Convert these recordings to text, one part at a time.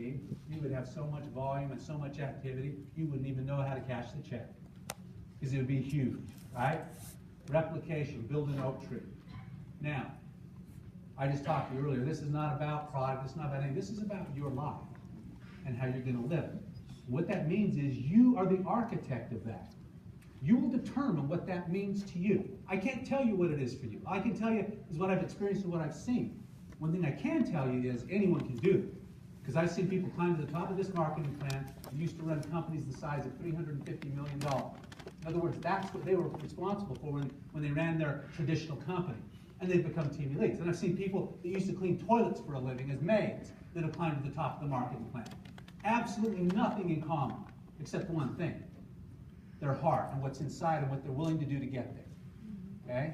machine, you would have so much volume and so much activity, you wouldn't even know how to cash the check. Because it would be huge, right? Replication, build an oak tree. Now, I just talked to you earlier, this is not about product, it's not about anything, this is about your life and how you're going to live it. What that means is you are the architect of that. You will determine what that means to you. I can't tell you what it is for you. All I can tell you is what I've experienced and what I've seen. One thing I can tell you is anyone can do it. Because I've seen people climb to the top of this marketing plan and used to run companies the size of $350 million. In other words, that's what they were responsible for when they ran their traditional company. And they've become team elites. And I've seen people that used to clean toilets for a living as maids that have climbed to the top of the marketing plan. Absolutely nothing in common, except one thing. Their heart and what's inside and what they're willing to do to get there. Okay?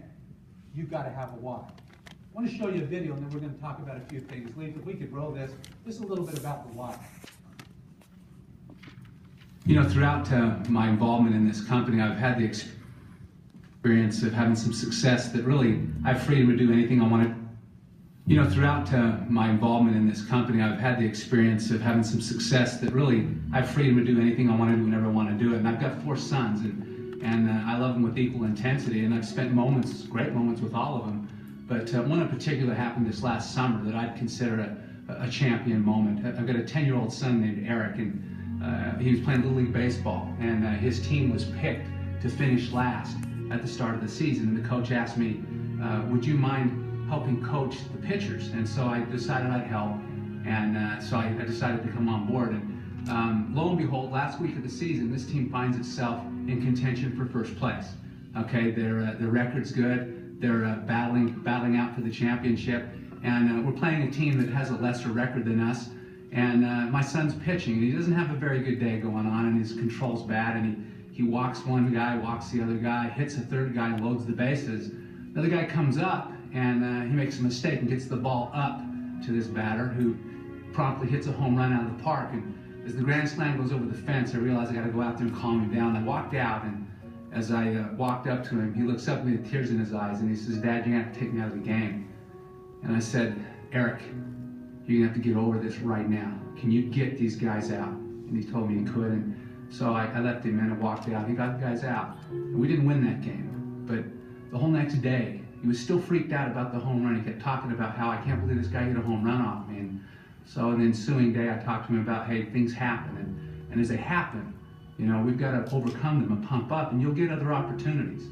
You've got to have a why. I want to show you a video and then we're going to talk about a few things. Leaf, if we could roll this, just a little bit about the why. You know, throughout my involvement in this company, I've had the experience of having some success that really I have freedom to do anything I want to. You know, throughout my involvement in this company, I've had the experience of having some success that really I have freedom to do anything I want to do whenever I want to do it. And I've got 4 sons, and I love them with equal intensity, and I've spent moments, great moments with all of them. But one in particular happened this last summer that I'd consider a champion moment. I've got a 10-year-old son named Eric, and he was playing Little League Baseball, and his team was picked to finish last at the start of the season. And the coach asked me, would you mind helping coach the pitchers? And so I decided I'd help, and so I decided to come on board. And lo and behold, last week of the season, this team finds itself in contention for first place. Okay, their record's good. They're battling out for the championship, and we're playing a team that has a lesser record than us. And my son's pitching, and he doesn't have a very good day going on, and his control's bad, and he walks one guy, walks the other guy, hits a third guy, and loads the bases. Another guy comes up, and he makes a mistake and gets the ball up to this batter, who promptly hits a home run out of the park. And as the grand slam goes over the fence, I realized I got to go out there and calm him down. I walked out, and as I walked up to him, he looks up at me with tears in his eyes, and he says, "Dad, you're going to have to take me out of the game." And I said, "Eric, you're going to have to get over this right now. Can you get these guys out?" And he told me he could, and so I left him in and walked out. He got the guys out, and we didn't win that game. But the whole next day, he was still freaked out about the home run. He kept talking about how, "I can't believe this guy hit a home run off me." And so the ensuing day, I talked to him about, hey, things happen. And as they happen, you know, we've got to overcome them and pump up, and you'll get other opportunities.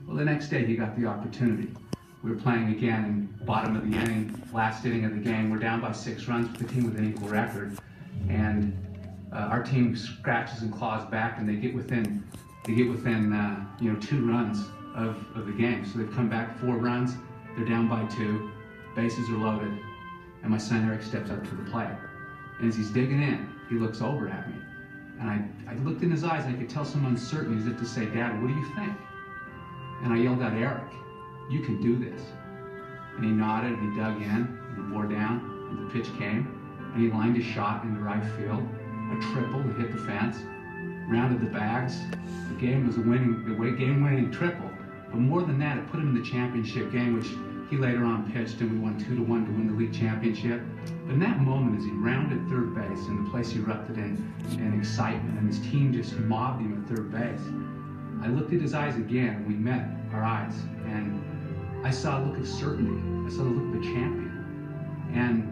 Well, the next day, he got the opportunity. We were playing again in bottom of the inning, last inning of the game. We're down by 6 runs with the team with an equal record. And our team scratches and claws back, and they get within 2 runs of the game. So they've come back 4 runs, they're down by 2, bases are loaded, and my son Eric steps up to the plate. And as he's digging in, he looks over at me. And I looked in his eyes, and I could tell some uncertainty, as if to say, "Dad, what do you think?" And I yelled out, "Eric, you can do this." And he nodded, and he dug in, and he bore down, and the pitch came, and he lined his shot into right field, a triple to hit the fence, rounded the bags. The game was a game-winning triple. But more than that, it put him in the championship game, which he later on pitched, and we won 2-1 to win the league championship. But in that moment, as he rounded third base, and the place erupted in excitement, and his team just mobbed him at third base, I looked at his eyes again, and we met our eyes, and I saw a look of certainty. I saw the look of a champion. And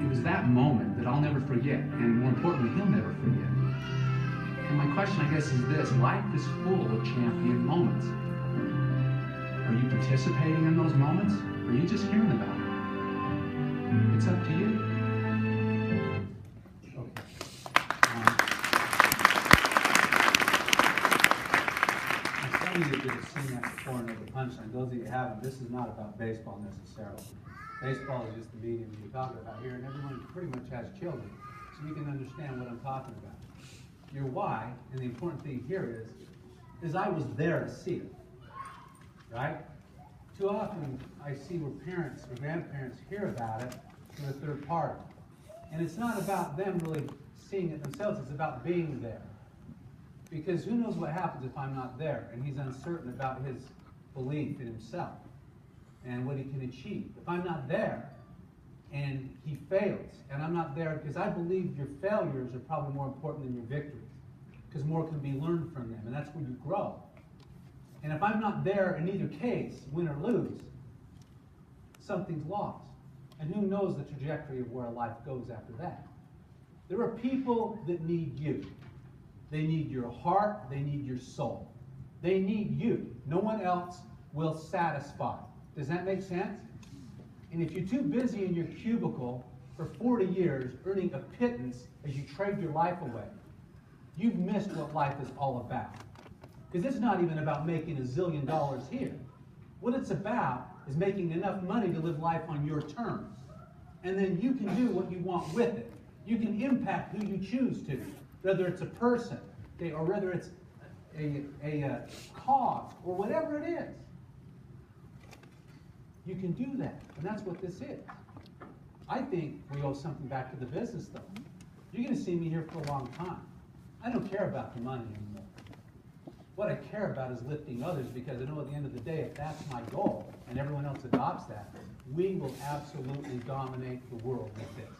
it was that moment that I'll never forget, and more importantly, he'll never forget. And my question, I guess, is this: life is full of champion moments. Are you participating in those moments, or are you just hearing about them? It's up to you. Okay. Some of you have seen that before and know the punchline. Those of you who haven't, this is not about baseball necessarily. Baseball is just the medium we're talking about here, and everyone pretty much has children, so you can understand what I'm talking about. Your why, and the important thing here is I was there to see it. Right? Too often I see where parents or grandparents hear about it through a third party. And it's not about them really seeing it themselves, it's about being there. Because who knows what happens if I'm not there, and he's uncertain about his belief in himself and what he can achieve. If I'm not there, and he fails, and I'm not there because I believe your failures are probably more important than your victories, because more can be learned from them, and that's where you grow. And if I'm not there in either case, win or lose, something's lost. And who knows the trajectory of where life goes after that. There are people that need you. They need your heart, they need your soul. They need you. No one else will satisfy. Does that make sense? And if you're too busy in your cubicle for 40 years earning a pittance as you trade your life away, you've missed what life is all about. Because it's not even about making $1 zillion here. What it's about is making enough money to live life on your terms. And then you can do what you want with it. You can impact who you choose to, whether it's a person, okay, or whether it's a cause, or whatever it is. You can do that, and that's what this is. I think we owe something back to the business, though. You're going to see me here for a long time. I don't care about the money anymore. What I care about is lifting others, because I know at the end of the day, if that's my goal, and everyone else adopts that, we will absolutely dominate the world with this.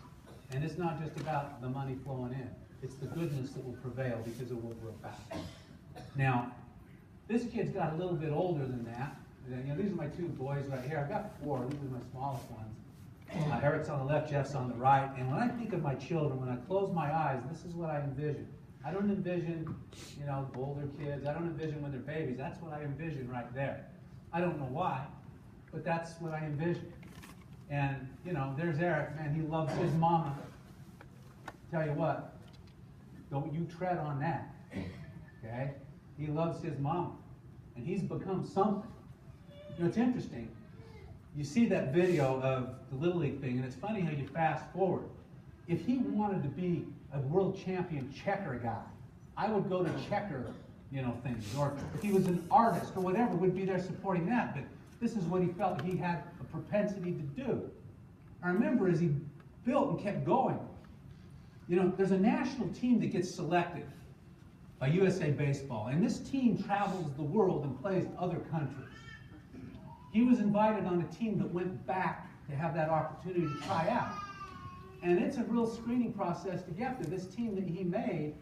And it's not just about the money flowing in. It's the goodness that will prevail because of what we're about. Now, this kid's got a little bit older than that. You know, these are my two boys right here. I've got 4. These are my smallest ones. Eric's on the left, Jeff's on the right. And when I think of my children, when I close my eyes, this is what I envision. I don't envision, you know, older kids. I don't envision when they're babies. That's what I envision right there. I don't know why, but that's what I envision. And, you know, there's Eric. Man, he loves his mama. Tell you what, don't you tread on that. Okay? He loves his mama. And he's become something. You know, it's interesting. You see that video of the Little League thing, and it's funny how you fast forward. If he wanted to be a world champion checker guy, I would go to checker, you know, things. Or if he was an artist or whatever, we'd be there supporting that. But this is what he felt he had a propensity to do. I remember as he built and kept going, you know, there's a national team that gets selected by USA Baseball, and this team travels the world and plays other countries. He was invited on a team that went back to have that opportunity to try out. And it's a real screening process to get there. This team that he made,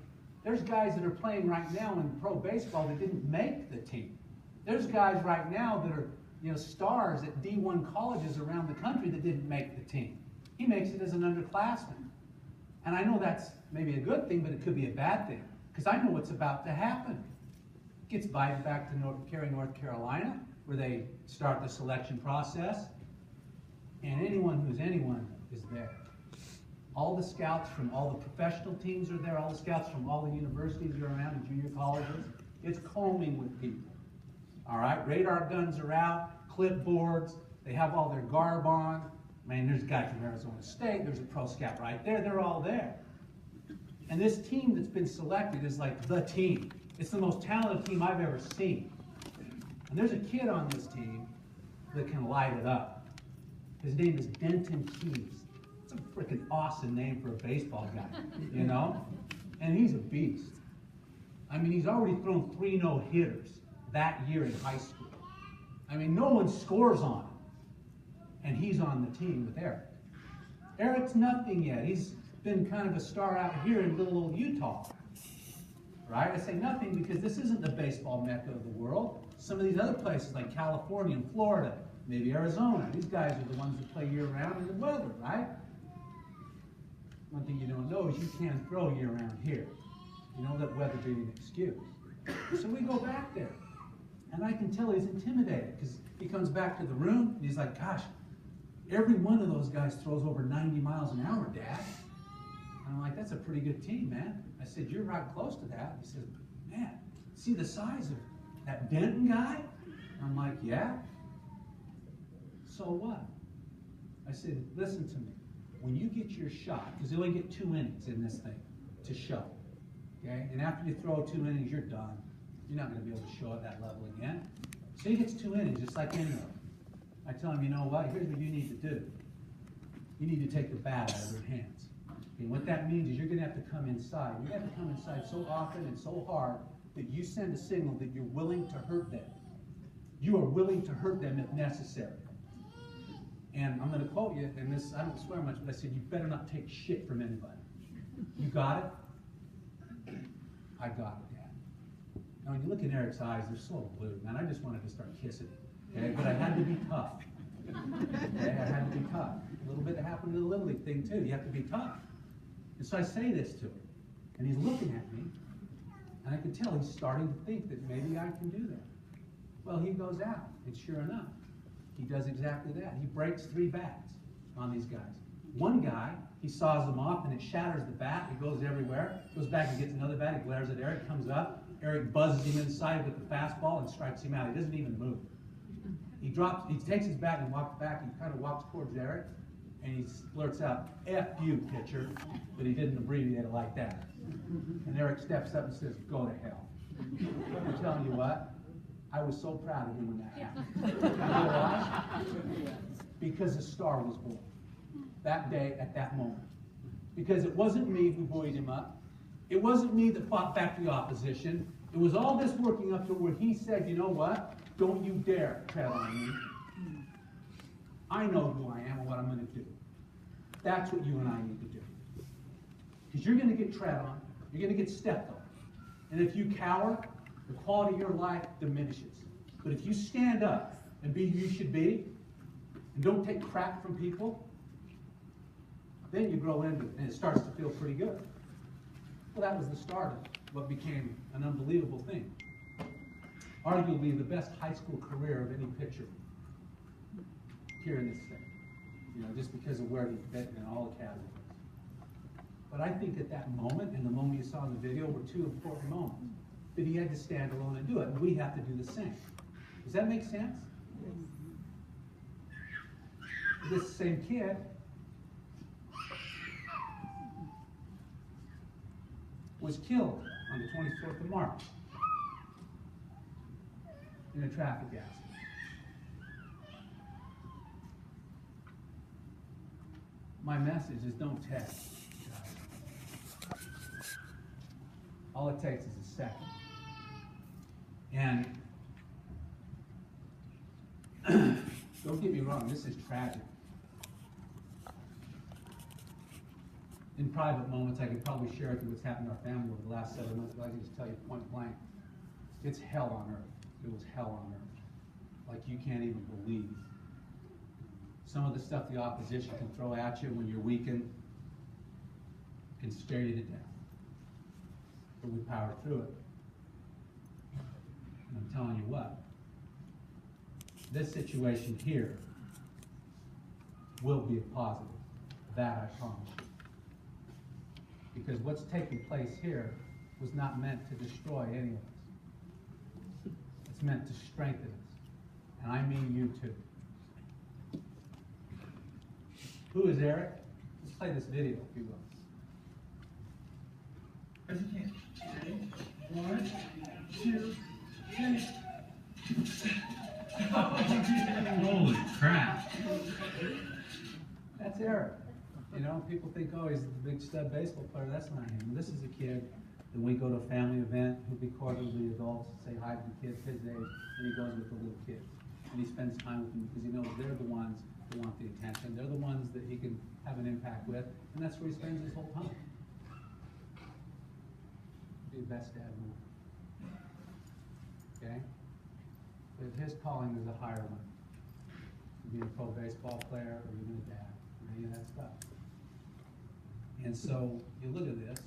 there's guys that are playing right now in pro baseball that didn't make the team. There's guys right now that are, you know, stars at D1 colleges around the country that didn't make the team. He makes it as an underclassman. And I know that's maybe a good thing, but it could be a bad thing, because I know what's about to happen. Gets invited back to Cary, North Carolina, where they start the selection process, and anyone who's anyone is there. All the scouts from all the professional teams are there, all the scouts from all the universities are around and junior colleges. It's combing with people. All right, radar guns are out, clipboards, they have all their garb on. I mean, there's a guy from Arizona State, there's a pro scout right there, they're all there. And this team that's been selected is like the team. It's the most talented team I've ever seen. And there's a kid on this team that can light it up. His name is Denton Keys. It's a freaking awesome name for a baseball guy, you know? And he's a beast. I mean, he's already thrown 3 no-hitters that year in high school. I mean, no one scores on him. And he's on the team with Eric. Eric's nothing yet. He's been kind of a star out here in little old Utah. Right? I say nothing because this isn't the baseball mecca of the world. Some of these other places like California and Florida, maybe Arizona, these guys are the ones that play year-round in the weather, right? One thing you don't know is you can't throw year-round here. You know, that weather being an excuse. So we go back there. And I can tell he's intimidated because he comes back to the room and he's like, gosh, every one of those guys throws over 90 miles an hour, Dad. And I'm like, that's a pretty good team, man. I said, you're right close to that. He says, man, see the size of that Denton guy? And I'm like, yeah. So what? I said, listen to me. When you get your shot, because you only get 2 innings in this thing to show, okay? And after you throw 2 innings, you're done. You're not going to be able to show at that level again. So he gets 2 innings, just like any of them. I tell him, you know what? Here's what you need to do. You need to take the bat out of their hands. And what that means is you're going to have to come inside. You have to come inside so often and so hard that you send a signal that you're willing to hurt them. You are willing to hurt them if necessary. And I'm gonna quote you, and this, I don't swear much, but I said, you better not take shit from anybody. You got it? I got it, Dad. Now when you look in Eric's eyes, they're so blue, man, I just wanted to start kissing him, okay? But I had to be tough, okay? I had to be tough. A little bit happened to the Little League thing too, you have to be tough. And so I say this to him, and he's looking at me, and I can tell he's starting to think that maybe I can do that. Well, he goes out, and sure enough, he does exactly that. He breaks 3 bats on these guys. One guy, he saws them off, and it shatters the bat. It goes everywhere. Goes back and gets another bat. He glares at Eric, comes up. Eric buzzes him inside with the fastball and strikes him out. He doesn't even move. He takes his bat and walks back. He kind of walks towards Eric, and he blurts out, "F you, pitcher," but he didn't abbreviate it like that. And Eric steps up and says, "Go to hell." I'm telling you what, I was so proud of him when that happened. You know why? Because a star was born that day at that moment. Because it wasn't me who buoyed him up. It wasn't me that fought back the opposition. It was all this working up to where he said, you know what? Don't you dare tread on me. I know who I am and what I'm going to do. That's what you and I need to do. Because you're going to get tread on. You're going to get stepped on. And if you cower, the quality of your life diminishes. But if you stand up and be who you should be, and don't take crap from people, then you grow into it, and it starts to feel pretty good. Well, that was the start of what became an unbelievable thing. Arguably the best high school career of any pitcher here in this state. You know, just because of where he fit in all the categories. But I think at that moment, and the moment you saw in the video, were 2 important moments. That he had to stand alone and do it, and we have to do the same. Does that make sense? This same kid was killed on the 24th of March in a traffic accident. My message is don't text, guys. All it takes is a second. And don't get me wrong, this is tragic. In private moments, I could probably share with you what's happened to our family over the last 7 months, but I can just tell you point blank. It's hell on earth. It was hell on earth. Like you can't even believe. Some of the stuff the opposition can throw at you when you're weakened can scare you to death. But we power through it. And I'm telling you what, this situation here will be a positive. That I promise you. Because what's taking place here was not meant to destroy any of us. It's meant to strengthen us. And I mean you too. Who is Eric? Let's play this video, if you will. Ready? 1, 2, 3. Holy crap. That's Eric. You know, people think, oh, he's the big stud baseball player. That's not him. This is a kid that we go to a family event, he'll be cordial to the adults, say hi to the kids his age, and he goes with the little kids. And he spends time with them because he knows they're the ones who want the attention. They're the ones that he can have an impact with, and that's where he spends his whole time. Be the best dad in the world. Okay? But his calling is a higher one. Being a pro baseball player or even a dad, or any of that stuff. And so you look at this,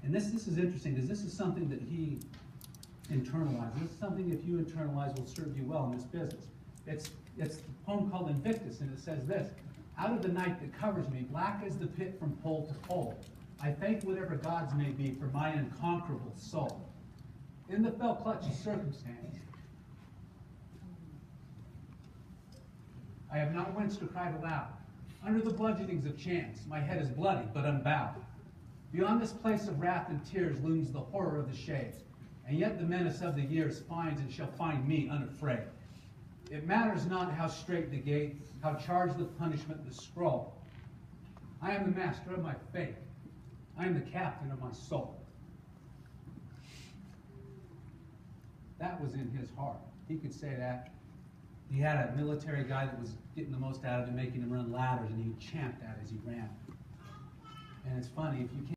and this is interesting because this is something that he internalized. This is something if you internalize will serve you well in this business. It's the poem called Invictus, and it says this: out of the night that covers me, black as the pit from pole to pole, I thank whatever gods may be for my unconquerable soul. In the fell clutch of circumstance, I have not winced or cried aloud. Under the bludgeonings of chance, my head is bloody but unbowed. Beyond this place of wrath and tears looms the horror of the shades, and yet the menace of the years finds and shall find me unafraid. It matters not how straight the gate, how charged with punishment the scroll. I am the master of my fate. I am the captain of my soul. That was in his heart. He could say that He had a military guy that was getting the most out of him, making him run ladders, and he would chant that as he ran. And it's funny, if you can't